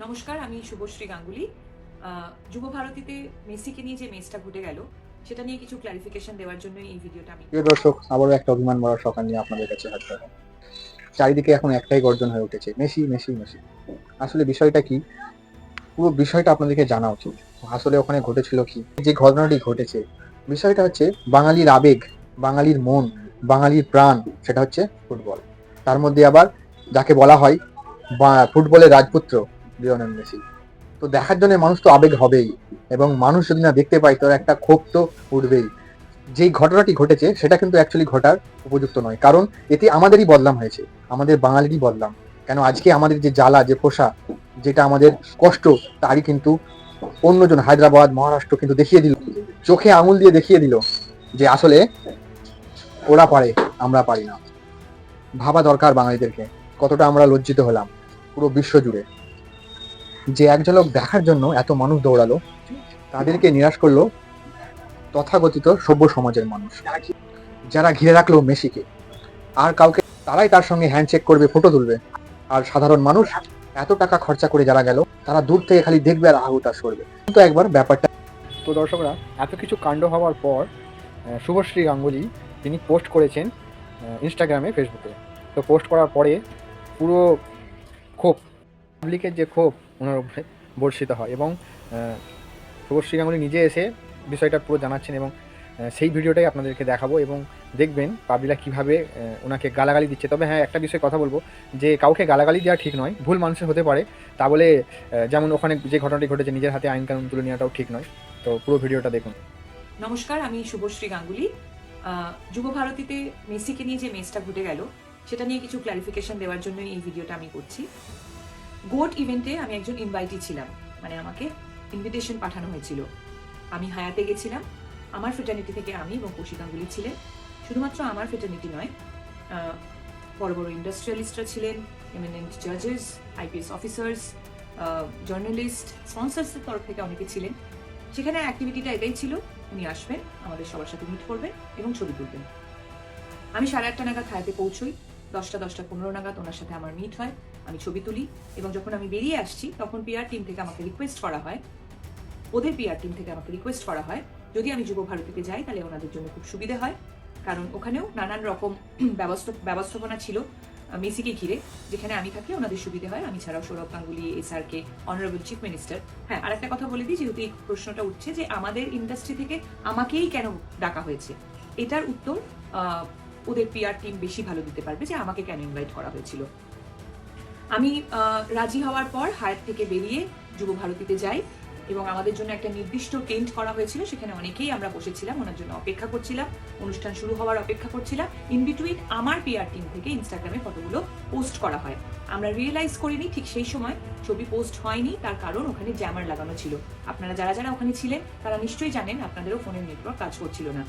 নমস্কার, আমি শুভশ্রী গাঙ্গুলি। যুব ভারতীতে মেসিকে নিয়ে যে মেসটা ঘটে গেল সেটা নিয়ে কিছু ক্লারিফিকেশন দেওয়ার জন্য এই ভিডিওটা আমি। প্রিয় দর্শক, আবারও একটা অভিমান ভরা সকাল নিয়ে আপনাদের কাছে হাজির হলাম। চারিদিকে এখন একটাই গর্জন হয়ে উঠেছে, মেসি মেসি মেসি। আসলে বিষয়টা কি, পুরো বিষয়টা আপনাদেরকে জানা উচিত। আসলে ওখানে ঘটেছিল কি, যে ঘটনাটি ঘটেছে, বিষয়টা হচ্ছে বাঙালির আবেগ, বাঙালির মন, বাঙালির প্রাণ, সেটা হচ্ছে ফুটবল। তার মধ্যে আবার যাকে বলা হয় ফুটবলের রাজপুত্র লিওনেল মেসি। তো দেখার জন্য মানুষ তো আবেগ হবেই, এবং মানুষ যদি না দেখতে পায় তো একটা ক্ষোভ তো উঠবেই। যেই ঘটনাটি ঘটেছে সেটা কিন্তু অ্যাকচুয়ালি ঘটার উপযুক্ত নয়, কারণ এতে আমাদেরই বদনাম হয়েছে, আমাদের বাঙালিরই বদনাম। কেন আজকে আমাদের যে জ্বালা, যে পোষা, যেটা আমাদের কষ্ট, তারই কিন্তু অন্যজন হায়দ্রাবাদ, মহারাষ্ট্র কিন্তু দেখিয়ে দিল, চোখে আঙুল দিয়ে দেখিয়ে দিল যে আসলে ওরা পারে, আমরা পারি না। ভাবা দরকার বাঙালিদেরকে, কতটা আমরা লজ্জিত হলাম পুরো বিশ্ব জুড়ে, যে এক ঝলক দেখার জন্য এত মানুষ দৌড়ালো, তাদেরকে নিরাশ করলো তথাকথিত সভ্য সমাজের মানুষ, যারা ঘিরে রাখলো মেসিকে। আর কাউকে, তারাই তার সঙ্গে হ্যান্ডশেক করবে, ফটো তুলবে। আর সাধারণ মানুষ এত টাকা খরচা করে যারা গেল, তারা দূর থেকে খালি দেখবে আর আহুতাশ করবে। কিন্তু একবার ব্যাপারটা, তো দর্শকরা, এত কিছু কাণ্ড হওয়ার পর শুভশ্রী গাঙ্গুলি তিনি পোস্ট করেছেন ইনস্টাগ্রামে, ফেসবুকে। তো পোস্ট করার পরে পুরো ক্ষোভ, পাবলিকের যে ক্ষোভ ওনার উপরে বর্ষিত হয়, এবং শুভশ্রী গাঙ্গুলি নিজে এসে বিষয়টা পুরো জানাচ্ছেন, এবং সেই ভিডিওটাই আপনাদেরকে দেখাবো, এবং দেখবেন পাবলিকরা কীভাবে ওনাকে গালাগালি দিচ্ছে। তবে হ্যাঁ, একটা বিষয়ে কথা বলবো, যে কাউকে গালাগালি দেওয়া ঠিক নয়, ভুল মানুষের হতে পারে, তা বলে যেমন ওখানে যে ঘটনাটি ঘটেছে নিজের হাতে আইন কানুন তুলে নেওয়াটাও ঠিক নয়। তো পুরো ভিডিওটা দেখুন। নমস্কার, আমি শুভশ্রী গাঙ্গুলি। যুব ভারতীতে মেসিকে নিয়ে যে মেসটা ঘটে গেল সেটা নিয়ে কিছু ক্লারিফিকেশন দেওয়ার জন্য এই ভিডিওটা আমি করছি। গোট ইভেন্টে আমি একজন ইনভাইটি ছিলাম, মানে আমাকে ইনভিটেশন পাঠানো হয়েছিল। আমি হায়াতে গেছিলাম, আমার ফ্রেটার্নিটি থেকে আমি এবং কৌশিক গাঙ্গুলি ছিলেন। শুধুমাত্র আমার ফ্রেটার্নিটি নয়, বড় বড় ইন্ডাস্ট্রিয়ালিস্টরা ছিলেন, এমিনেন্ট জাজেস, আইপিএস অফিসার্স, জার্নালিস্ট, স্পন্সার্সের তরফ থেকে অনেকে ছিলেন। সেখানে অ্যাক্টিভিটিটা এটাই ছিল, উনি আসবেন, আমাদের সবার সাথে মিট করবেন এবং ছবি তুলবেন। আমি 8:30 নাগাদ হায়াতে পৌঁছই, 10:15 নাগাদ ওনার সাথে আমার মিট হয়, আমি ছবি তুলি, এবং যখন আমি বেরিয়ে আসছি তখন পিআর টিম থেকে আমাকে রিকোয়েস্ট করা হয়, ওদের পিআর টিম থেকে আমাকে রিকোয়েস্ট করা হয় যদি আমি যুব ভারতীতে যাই তাহলে ওনাদের জন্য খুব সুবিধে হয়, কারণ ওখানেও নানান রকম ব্যবস্থাপনা ছিল মেসিকে ঘিরে, যেখানে আমি থাকলে ওনাদের সুবিধে হয়। আমি ছাড়াও Sourav Ganguly, SRK, honourable chief minister. হ্যাঁ, আর একটা কথা বলে দিই, যেহেতু এই প্রশ্নটা উঠছে যে আমাদের ইন্ডাস্ট্রি থেকে আমাকেই কেন ডাকা হয়েছে, এটার উত্তর ওদের পিআর টিম বেশি ভালো দিতে পারবে, যে আমাকে কেন ইনভাইট করা হয়েছিল। আমি রাজি হওয়ার পর হায়াত থেকে বেরিয়ে যুব ভারতীতে যাই, এবং আমাদের জন্য একটা নির্দিষ্ট টেন্ট করা হয়েছিল, সেখানে অনেকেই আমরা বসেছিলাম, ওনার জন্য অপেক্ষা করছিলাম, অনুষ্ঠান শুরু হওয়ার অপেক্ষা করছিলাম। ইন বিটুইন আমার পিআর টিম থেকে ইনস্টাগ্রামে ফটোগুলো পোস্ট করা হয়। আমরা রিয়েলাইজ করিনি ঠিক সেই সময় ছবি পোস্ট হয়নি, তার কারণ ওখানে জ্যামার লাগানো ছিল। আপনারা যারা যারা ওখানে ছিলেন তারা নিশ্চয়ই জানেন, আপনাদেরও ফোনের নেটওয়ার্ক কাজ করছিল না।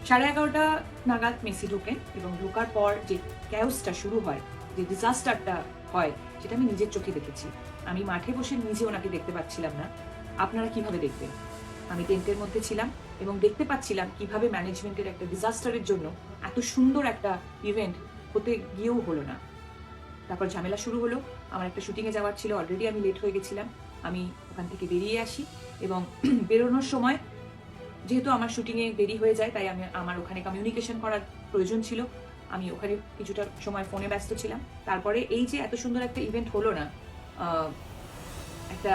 11:30 নাগাদ মেসি ঢোকেন, এবং ঢোকার পর যে ক্যাওসটা শুরু হয়, যে ডিজাস্টারটা হয়, সেটা আমি নিজের চোখে দেখেছি। আমি মাঠে বসে নিজে ওনাকে দেখতে পাচ্ছিলাম না। আপনারা কিভাবে দেখবেন? আমি টেন্টের মধ্যে ছিলাম এবং দেখতে পাচ্ছিলাম কিভাবে ম্যানেজমেন্টের একটা ডিজাস্টারের জন্য এত সুন্দর একটা ইভেন্ট হতে গিয়েও হলো না। তারপর ঝামেলা শুরু হলো, আমার একটা শুটিংয়ে যাওয়ার ছিল, অলরেডি আমি লেট হয়ে গেছিলাম। আমি ওখান থেকে বেরিয়ে আসি, এবং বেরোনোর সময় যেহেতু আমার শুটিংয়ে দেরি হয়ে যায়, তাই আমার ওখানে কমিউনিকেশন করার প্রয়োজন ছিল। আমি ওখানে কিছুটা সময় ফোনে ব্যস্ত ছিলাম। তারপরে এই যে এত সুন্দর একটা ইভেন্ট হলো না, একটা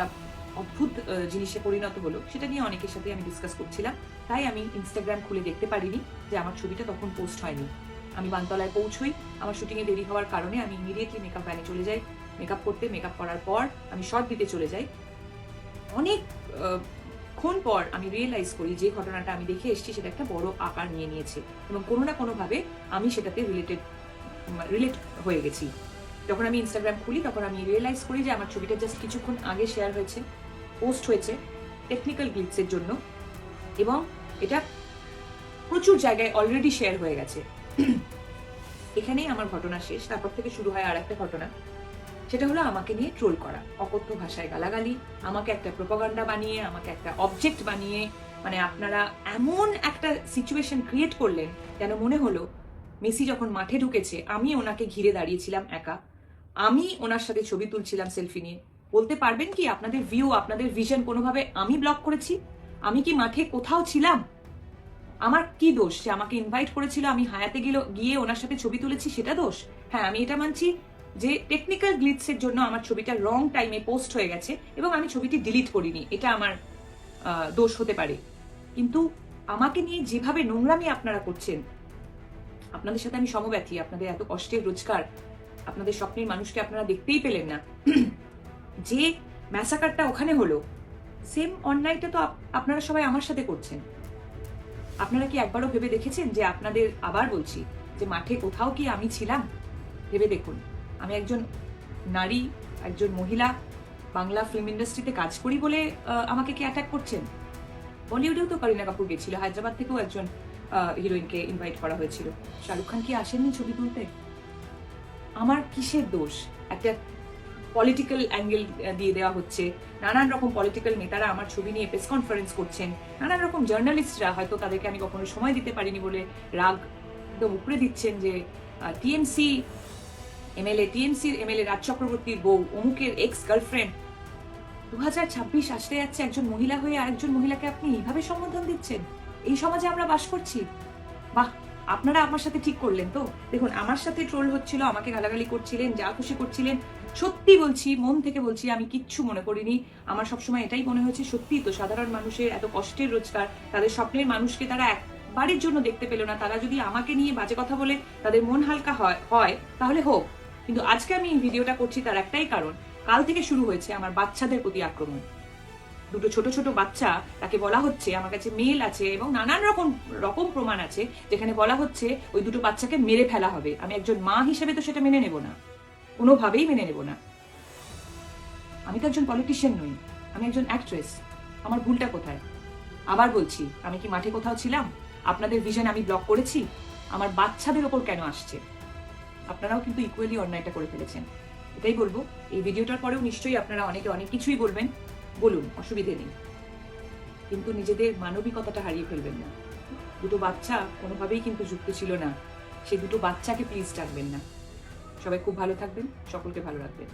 অদ্ভুত জিনিসে পরিণত হলো, সেটা নিয়ে অনেকের সাথে আমি ডিসকাস করছিলাম। তাই আমি ইনস্টাগ্রাম খুলে দেখতে পারিনি যে আমার ছবিটা তখন পোস্ট হয়নি। আমি বানতলায় পৌঁছই, আমার শুটিংয়ে দেরি হওয়ার কারণে আমি ইমিডিয়েটলি মেকআপ ভ্যানে চলে যাই। মেকআপ করতে, মেকআপ করার পর আমি শর্ট দিতে চলে যাই। অনেক ক্ষণ পর আমি রিয়েলাইজ করি যে ঘটনাটা আমি দেখে এসেছি সেটা একটা বড় আকার নিয়ে নিয়েছে, এবং কোনো না কোনোভাবে আমি সেটাতে রিলেট হয়ে গেছি। যখন আমি ইনস্টাগ্রাম খুলি তখন আমি রিয়েলাইজ করি যে আমার ছবিটা জাস্ট কিছুক্ষণ আগে শেয়ার হয়েছে, পোস্ট হয়েছে টেকনিক্যাল গ্লিচের জন্য, এবং এটা প্রচুর জায়গায় অলরেডি শেয়ার হয়ে গেছে। এখানেই আমার ঘটনা শেষ। তারপর থেকে শুরু হয় আর একটা ঘটনা, সেটা হলো আমাকে নিয়ে ট্রোল করা, অকথ্য ভাষায় গালাগালি, আমাকে একটা প্রোপাগান্ডা বানিয়ে, আমাকে একটা অবজেক্ট বানিয়ে, মানে আপনারা এমন একটা সিচুয়েশন ক্রিয়েট করলেন যেন মনে হলো মেসি যখন মাঠে ঢুকেছে আমি ওনাকে ঘিরে দাঁড়িয়েছিলাম একা, আমি ওনার সাথে ছবি তুলছিলাম সেলফি নিয়ে, বলতে পারবেন কি আপনাদের ভিউ, আপনাদের ভিশন কোনোভাবে আমি ব্লক করেছি? আমি কি মাঠে কোথাও ছিলাম? আমার কি দোষ যে আমাকে ইনভাইট করেছিল, আমি হায়াতে গিয়ে ওনার সাথে ছবি তুলেছি, সেটা দোষ? হ্যাঁ, আমি এটা মানছি যে টেকনিক্যাল গ্লিচের জন্য আমার ছবিটা রং টাইমে পোস্ট হয়ে গেছে এবং আমি ছবিটি ডিলিট করিনি, এটা আমার দোষ হতে পারে। কিন্তু আমাকে নিয়ে যেভাবে নোংরামি আপনারা করছেন, আপনাদের সাথে আমি সমব্যথী। আপনাদের এত কষ্টের রোজগার, আপনাদের স্বপ্নের মানুষকে আপনারা দেখতেই পেলেন না। যে ম্যাসাকারটা ওখানে হলো, সেম অন্যায়টা তো আপনারা সবাই আমার সাথে করছেন। আপনারা কি একবারও ভেবে দেখেছেন যে আপনাদের, আবার বলছি, যে মাঠে কোথাও কি আমি ছিলাম? ভেবে দেখুন। আমি একজন নারী, একজন মহিলা, বাংলা ফিল্ম ইন্ডাস্ট্রিতে কাজ করি বলে আমাকে কি অ্যাটাক করছেন? বলিউডেও তো করিনা কাপুর গেছিল, হায়দ্রাবাদ থেকেও একজন হিরোইনকে ইনভাইট করা হয়েছিল। শাহরুখ খান কি আসেননি ছবি তুলতে? আমার কিসের দোষ? একটা পলিটিক্যাল অ্যাঙ্গেল দিয়ে দেওয়া হচ্ছে, নানান রকম পলিটিক্যাল নেতারা আমার ছবি নিয়ে প্রেস কনফারেন্স করছেন, নানান রকম জার্নালিস্টরা, হয়তো তাদেরকে আমি কখনো সময় দিতে পারিনি বলে রাগ একদম উপরে দিচ্ছেন যে টিএমসির এমএলএ রাজ চক্রবর্তীর বউ, অমুকের এক্স গার্লফ্রেন্ড। 2026 আসতে যাচ্ছে, একজন মহিলা হয়ে আরেকজন মহিলাকে আপনি এইভাবে সম্বোধন দিচ্ছেন? এই সমাজে আমরা বাস করছি? বাহ, আপনারা আমার সাথে ঠিক করলেন তো। দেখুন, আমার সাথে ট্রোল হচ্ছিল, আমাকে গালাগালি করছিলেন, যা খুশি করছিলেন, সত্যি বলছি, মন থেকে বলছি, আমি কিচ্ছু মনে করিনি। আমার সবসময় এটাই মনে হয়েছে, সত্যি তো সাধারণ মানুষের এত কষ্টের রোজগার, তাদের স্বপ্নের মানুষকে তারা একবারের জন্য দেখতে পেল না। তারা যদি আমাকে নিয়ে বাজে কথা বলে তাদের মন হালকা হয় তাহলে হোক। কিন্তু আজকে আমি এই ভিডিওটা করছি তার একটাই কারণ, কাল থেকে শুরু হয়েছে আমার বাচ্চাদের প্রতি আক্রমণ। দুটো ছোট ছোট বাচ্চা, তাকে বলা হচ্ছে, আমার কাছে মেল আছে এবং নানান রকম প্রমাণ আছে, যেখানে বলা হচ্ছে ওই দুটো বাচ্চাকে মেরে ফেলা হবে। আমি একজন মা হিসেবে তো সেটা মেনে নেব না, কোনোভাবেই মেনে নেব না। আমি তো একজন পলিটিশিয়ান নই, আমি একজন অ্যাক্ট্রেস। আমার ভুলটা কোথায়? আবার বলছি, আমি কি মাঠে কোথাও ছিলাম? আপনাদের ভিশন আমি ব্লক করেছি? আমার বাচ্চাদের ওপর কেন আসছে? আপনারাও কিন্তু ইকুয়ালি অন্যায়টা করে ফেলেছেন। এটাই বলবো। এই ভিডিওটার পরেও নিশ্চয়ই আপনারা অনেকে অনেক কিছুই বলবেন, বলুন, অসুবিধে নেই, কিন্তু নিজেদের মানবিকতাটা হারিয়ে ফেলবেন না। দুটো বাচ্চা কোনোভাবেই কিন্তু যুক্ত ছিল না, সেই দুটো বাচ্চাকে প্লিজ ডাকবেন না। সবাই খুব ভালো থাকবেন, সকলকে ভালো রাখবেন।